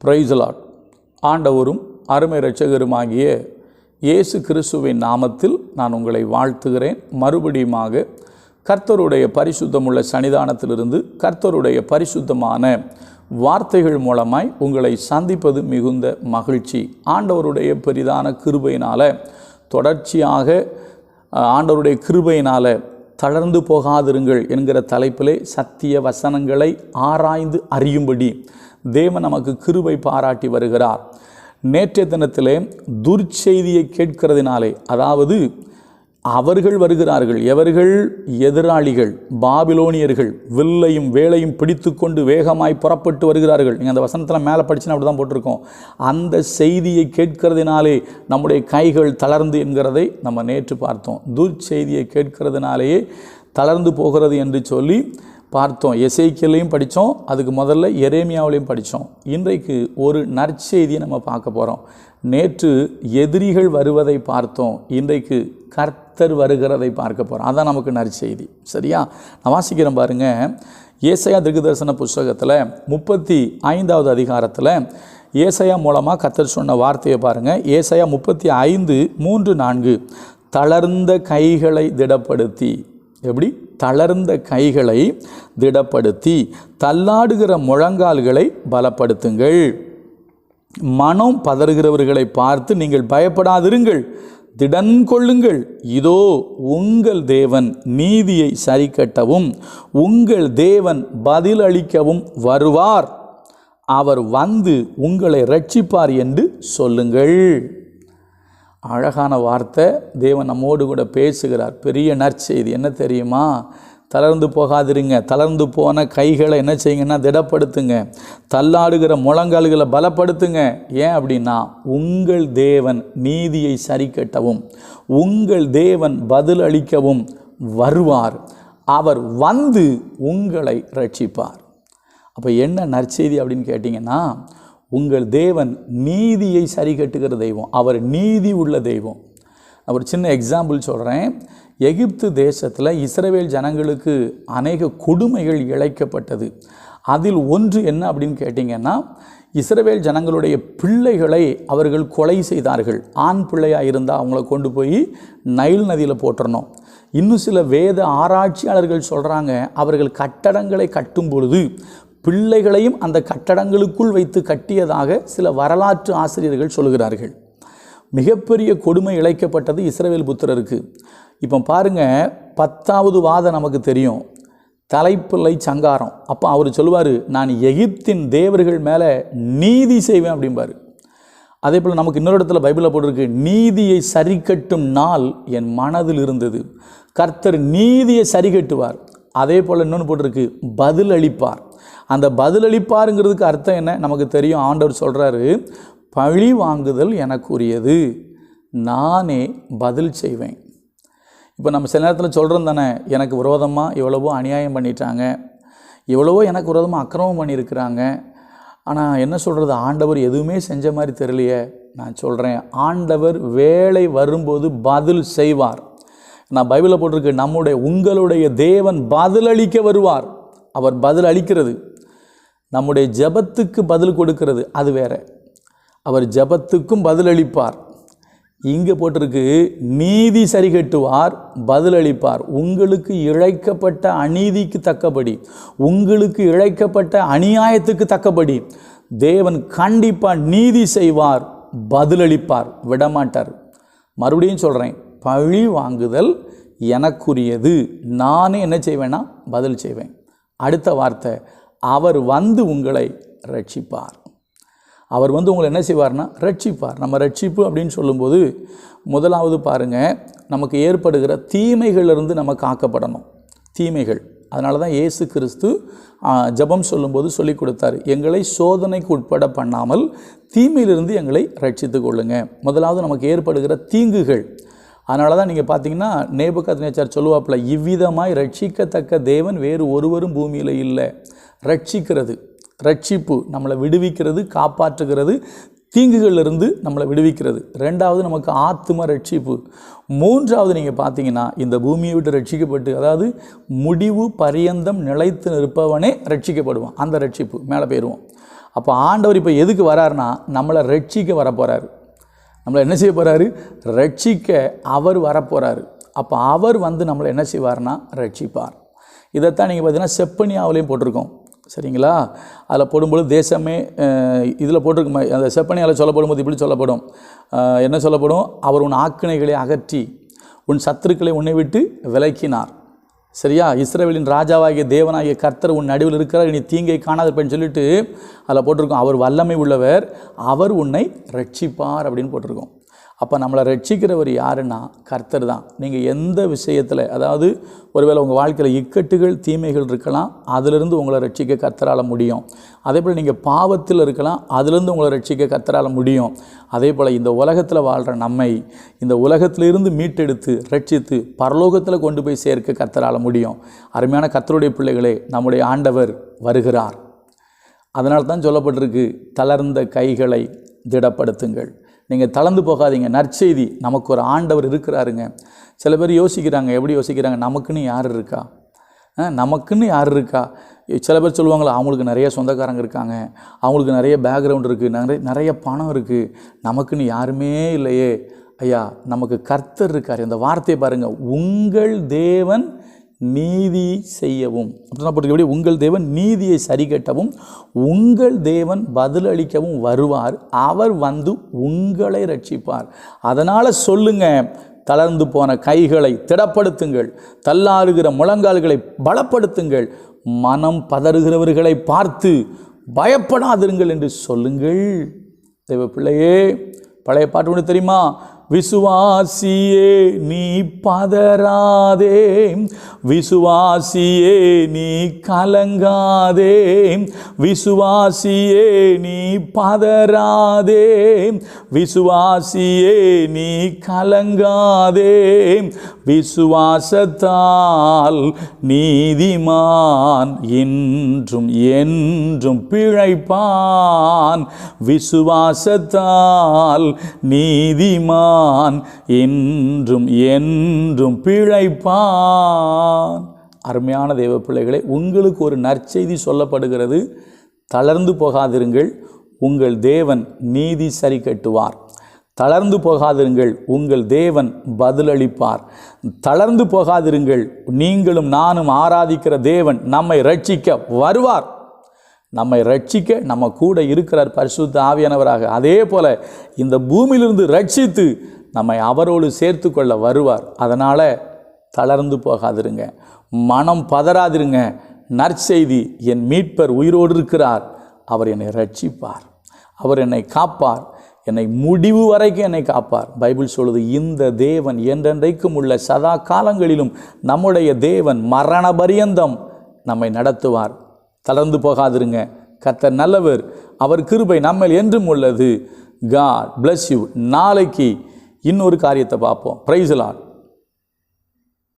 Praise the Lord. ஆண்டவரும் அருமை இரட்சகருமாகிய இயேசு கிறிஸ்துவின் நாமத்தில் நான் உங்களை வாழ்த்துகிறேன். மறுபடியுமாக கர்த்தருடைய பரிசுத்தமுள்ள சன்னிதானத்திலிருந்து கர்த்தருடைய பரிசுத்தமான வார்த்தைகள் மூலமாய் உங்களை சந்திப்பது மிகுந்த மகிழ்ச்சி. ஆண்டவருடைய பெரிதான கிருபையினால் தொடர்ச்சியாக ஆண்டவருடைய கிருபையினால் தளர்ந்து போகாதிருங்கள் என்கிற தலைப்பிலே சத்திய வசனங்களை ஆராய்ந்து அறியும்படி தேவன் நமக்கு கிருபை பாராட்டி வருகிறார். நேற்றைய தினத்திலே துர்ச்செய்தியை கேட்கிறதினாலே, அதாவது அவர்கள் வருகிறார்கள், எவர்கள்? எதிராளிகள், பாபிலோனியர்கள் வில்லையும் வேலையும் பிடித்து கொண்டு வேகமாய் புறப்பட்டு வருகிறார்கள். நீங்கள் அந்த வசனத்தில் மேலே படிச்சுன்னா அப்படி தான் போட்டிருக்கோம். அந்த செய்தியை கேட்கிறதினாலே நம்முடைய கைகள் தளர்ந்து என்கிறதை நம்ம நேற்று பார்த்தோம். துர்ச்செய்தியை கேட்கிறதுனாலேயே தளர்ந்து போகிறது என்று சொல்லி பார்த்தோம். எசேக்கியலையும் படித்தோம், அதுக்கு முதல்ல எரேமியாவிலையும் படித்தோம். இன்றைக்கு ஒரு நற்செய்தியை நம்ம பார்க்க போகிறோம். நேற்று எதிரிகள் வருவதை பார்த்தோம், இன்றைக்கு கர்த்தர் வருகிறதை பார்க்க போகிறோம். அதான் நமக்கு நற்செய்தி. சரியா? நான் வாசிக்கிறேன் பாருங்கள். ஏசாயா தீர்க்கதரிசன புஸ்தகத்தில் 35வது அதிகாரத்தில் ஏசாயா மூலமாக கர்த்தர் சொன்ன வார்த்தையை பாருங்கள். ஏசாயா 35:3-4 தளர்ந்த கைகளை திடப்படுத்தி, எப்படி? தளர்ந்த கைகளை திடப்படுத்தி தள்ளாடுகிற முழங்கால்களை பலப்படுத்துங்கள். மனம் பதறுகிறவர்களை பார்த்து நீங்கள் பயப்படாதிருங்கள், திடன் கொள்ளுங்கள். இதோ உங்கள் தேவன் நீதியை சரிக்கட்டவும் உங்கள் தேவன் பதிலளிக்கவும் வருவார். அவர் வந்து உங்களை இரட்சிப்பார் என்று சொல்லுங்கள். அழகான வார்த்தை. தேவன் நம்மோடு கூட பேசுகிறார். பெரிய நற்செய்தி என்ன தெரியுமா? தளர்ந்து போகாதிருங்க. தளர்ந்து போன கைகளை என்ன செய்யுங்கன்னா திடப்படுத்துங்க. தள்ளாடுகிற முழங்கால்களை பலப்படுத்துங்க. ஏன் அப்படின்னா, உங்கள் தேவன் நீதியை சரிக்கட்டவும் உங்கள் தேவன் பதிலளிக்கவும் வருவார். அவர் வந்து உங்களை ரட்சிப்பார். அப்போ என்ன நற்செய்தி அப்படின்னு கேட்டிங்கன்னா, உங்கள் தேவன் நீதியை சரி கட்டுகிற தெய்வம். அவர் நீதி உள்ள தெய்வம். நான் ஒரு சின்ன எக்ஸாம்பிள் சொல்கிறேன். எகிப்து தேசத்தில் இஸ்ரவேல் ஜனங்களுக்கு அநேக கொடுமைகள் இழைக்கப்பட்டது. அதில் ஒன்று என்ன அப்படின்னு கேட்டிங்கன்னா, இஸ்ரவேல் ஜனங்களுடைய பிள்ளைகளை அவர்கள் கொலை செய்தார்கள். ஆண் பிள்ளையாக இருந்தால் அவங்கள கொண்டு போய் நைல் நதியில் போட்டுறணும். இன்னும் சில வேத ஆராய்ச்சியாளர்கள் சொல்கிறாங்க, அவர்கள் கட்டடங்களை கட்டும் பொழுது பிள்ளைகளையும் அந்த கட்டடங்களுக்குள் வைத்து கட்டியதாக சில வரலாற்று ஆசிரியர்கள் சொல்கிறார்கள். மிகப்பெரிய கொடுமை இழைக்கப்பட்டது இஸ்ரவேல் புத்திரருக்கு. இப்போ பாருங்கள், 10வது வாதம் நமக்கு தெரியும், தலைப்பிள்ளை சங்காரம். அப்போ அவர் சொல்லுவார், நான் எகிப்தின் தேவர்கள் மேலே நீதி செய்வேன் அப்படிம்பார். அதே போல் நமக்கு இன்னொரு இடத்துல பைபிளில் போட்டிருக்கு, நீதியை சரி கட்டும் நாள் என் மனதில் இருந்தது. கர்த்தர் நீதியை சரி கட்டுவார். அதே போல் இன்னொன்று போட்டிருக்கு, பதில் அளிப்பார். அந்த பதிலளிப்பாருங்கிறதுக்கு அர்த்தம் என்ன நமக்கு தெரியும். ஆண்டவர் சொல்கிறாரு, பழி வாங்குதல் எனக்குரியது, நானே பதில் செய்வேன். இப்போ நம்ம சில நேரத்தில் சொல்கிறோம் தானே, எனக்கு விரோதமாக எவ்வளவோ அநியாயம் பண்ணிட்டாங்க, எவ்வளவோ எனக்கு விரோதமாக அக்கிரமம் பண்ணியிருக்கிறாங்க, ஆனால் என்ன சொல்கிறது, ஆண்டவர் எதுவுமே செஞ்ச மாதிரி தெரியலையே. நான் சொல்கிறேன், ஆண்டவர் வேலை வரும்போது பதில் செய்வார். நான் பைபிளில் போட்டிருக்கு, உங்களுடைய தேவன் பதிலளிக்க வருவார். அவர் பதில் அளிக்கிறது, நம்முடைய ஜெபத்துக்கு பதில் கொடுக்கிறது, அது வேற. அவர் ஜெபத்துக்கும் பதில் அளிப்பார். இங்கே போட்டிருக்கு, நீதி சரி கட்டுவார், பதில் அளிப்பார். உங்களுக்கு இழைக்கப்பட்ட அநீதிக்கு தக்கபடி, உங்களுக்கு இழைக்கப்பட்ட அநியாயத்துக்கு தக்கபடி தேவன் கண்டிப்பாக நீதி செய்வார், பதிலளிப்பார், விடமாட்டார். மறுபடியும் சொல்கிறேன், பழி வாங்குதல் எனக்குரியது, நானே என்ன செய்வேன்னா பதில் செய்வேன். அடுத்த வார்த்தை, அவர் வந்து உங்களை ரட்சிப்பார். அவர் வந்து உங்களை என்ன செய்வார்னா ரட்சிப்பார். நம்ம ரட்சிப்பு அப்படின்னு சொல்லும்போது முதலாவது பாருங்கள், நமக்கு ஏற்படுகிற தீமைகளிலிருந்து நம்ம காக்கப்படணும். தீமைகள். அதனால தான் இயேசு கிறிஸ்து ஜெபம் சொல்லும்போது சொல்லி கொடுத்தாரு, எங்களை சோதனைக்கு உட்பட பண்ணாமல் தீமையிலிருந்து எங்களை ரட்சித்து கொள்ளுங்க. முதலாவது நமக்கு ஏற்படுகிற தீங்குகள். அதனால தான் நீங்கள் பார்த்தீங்கன்னா, நேபுகாத்நேச்சார் சொல்லுவாப்பில், இவ்விதமாய் ரட்சிக்கத்தக்க தேவன் வேறு ஒருவரும் பூமியில் இல்லை. ரட்சிக்கிறது, ரட்சிப்பு நம்மளை விடுவிக்கிறது, காப்பாற்றுகிறது, தீங்குகளிலிருந்து நம்மளை விடுவிக்கிறது. ரெண்டாவது நமக்கு ஆத்தும ரட்சிப்பு. மூன்றாவது நீங்கள் பார்த்தீங்கன்னா, இந்த பூமியை விட்டு ரட்சிக்கப்பட்டு, அதாவது முடிவு பரியந்தம் நிலைத்து நிற்பவனே ரட்சிக்கப்படுவான். அந்த ரட்சிப்பு மேலே போயிடுவோம். அப்போ ஆண்டவர் இப்போ எதுக்கு வராருன்னா நம்மளை ரட்சிக்க வரப்போகிறாரு. நம்மளை என்ன செய்ய போகிறாரு? ரட்சிக்க அவர் வரப்போகிறாரு. அப்போ அவர் வந்து நம்மளை என்ன செய்வார்னா ரட்சிப்பார். இதைத்தான் நீங்கள் பார்த்தீங்கன்னா செப்பனியாவிலையும் போட்டிருக்கோம், சரிங்களா? அதில் போடும்பொழுது தேசமே இதில் போட்டிருக்குமா, அந்த செப்பனியாவில் சொல்லப்படும்போது இப்படி சொல்லப்படும், என்ன சொல்லப்படும்? அவர் உன் ஆக்கினைகளை அகற்றி உன் சத்துருக்களை உன்னை விட்டு விலக்கினார். சரியா? இஸ்ரவேலின் ராஜாவாகிய தேவனாகிய கர்த்தர் உன் நடுவில் இருக்கிறார், இனி தீங்கை காணாதப்பன்னு சொல்லிட்டு அதில் போட்டிருக்கோம். அவர் வல்லமை உள்ளவர், அவர் உன்னை ரட்சிப்பார் அப்படின்னு போட்டிருக்கோம். அப்போ நம்மளை ரட்சிக்கிறவர் யாருன்னா கர்த்தர் தான். நீங்கள் எந்த விஷயத்தில், அதாவது ஒருவேளை உங்கள் வாழ்க்கையில் இக்கட்டுகள் தீமைகள் இருக்கலாம், அதிலிருந்து உங்களை ரட்சிக்க கர்த்தரால் முடியும். அதே போல் நீங்கள் பாவத்தில் இருக்கலாம், அதிலிருந்து உங்களை ரட்சிக்க கர்த்தரால் முடியும். அதே போல் இந்த உலகத்தில் வாழ்கிற நம்மை இந்த உலகத்திலிருந்து மீட்டெடுத்து ரட்சித்து பரலோகத்தில் கொண்டு போய் சேர்க்க கர்த்தரால் முடியும். அருமையான கர்த்தருடைய பிள்ளைகளே, நம்முடைய ஆண்டவர் வருகிறார். அதனால தான் சொல்லப்பட்டிருக்கு, தளர்ந்த கைகளை திடப்படுத்துங்கள். நீங்கள் தளர்ந்து போகாதீங்க. நற்செய்தி, நமக்கு ஒரு ஆண்டவர் இருக்கிறாருங்க. சில பேர் யோசிக்கிறாங்க, எப்படி யோசிக்கிறாங்க? நமக்குன்னு யார் இருக்கா? நமக்குன்னு யார் இருக்கா? சில பேர் சொல்லுவாங்களா, அவங்களுக்கு நிறைய சொந்தக்காரங்க இருக்காங்க, அவங்களுக்கு நிறைய பேக்ரவுண்ட் இருக்குது, நிறைய பணம் இருக்குது, நமக்குன்னு யாருமே இல்லையே. ஐயா, நமக்கு கர்த்தர் இருக்கார். இந்த வார்த்தையை பாருங்கள், உங்கள் தேவன் நீதி செய்யவும் அப்படின்னா போட்டு, உங்கள் தேவன் நீதியை சரி கட்டவும் உங்கள் தேவன் பதிலளிக்கவும் வருவார், அவர் வந்து உங்களை ரட்சிப்பார். அதனால் சொல்லுங்க, தளர்ந்து போன கைகளை திடப்படுத்துங்கள், தள்ளாறுகிற முழங்கால்களை பலப்படுத்துங்கள், மனம் பதறுகிறவர்களை பார்த்து பயப்படாதிருங்கள் என்று சொல்லுங்கள். தேவ பிள்ளையே, பழைய பாட்டு ஒன்று தெரியுமா? விசுவாசியே நீ பதறாதே, விசுவாசியே நீ கலங்காதே, விசுவாசியே நீ பதறாதே, விசுவாசியே நீ கலங்காதே, விசுவாசத்தால் நீதிமான் இன்றும் என்றும் பிழைப்பான், விசுவாசத்தால் நீதிமான் என்றும் என்றும் பிழைப்பான். அருமையான தேவ பிள்ளைகளே, உங்களுக்கு ஒரு நற்செய்தி சொல்லப்படுகிறது. தளர்ந்து போகாதிருங்கள், உங்கள் தேவன் நீதி சரி கட்டுவார். தளர்ந்து போகாதிருங்கள், உங்கள் தேவன் பதிலளிப்பார். தளர்ந்து போகாதிருங்கள், நீங்களும் நானும் ஆராதிக்கிற தேவன் நம்மை ரட்சிக்க வருவார். நம்மை ரட்சிக்க நம்ம கூட இருக்கிறார் பரிசுத்த ஆவியானவராக. அதே போல் இந்த பூமியிலிருந்து ரட்சித்து நம்மை அவரோடு சேர்த்து கொள்ள வருவார். அதனால் தளர்ந்து போகாதிருங்க, மனம் பதறாதிருங்க. நற்செய்தி, என் மீட்பர் உயிரோடு இருக்கிறார், அவர் என்னை ரட்சிப்பார், அவர் என்னை காப்பார், என்னை முடிவு வரைக்கும் என்னை காப்பார். பைபிள் சொல்லுது, இந்த தேவன் என்றென்றைக்கும் உள்ள சதா காலங்களிலும் நம்முடைய தேவன் மரண பரியந்தம் நம்மை நடத்துவார். தளர்ந்து போகாதிருங்க. கர்த்தர் நல்லவர், அவர் கிருபை நம்மேல் என்றும் உள்ளது. God bless you. நாளைக்கு இன்னொரு காரியத்தை பார்ப்போம். Praise the Lord.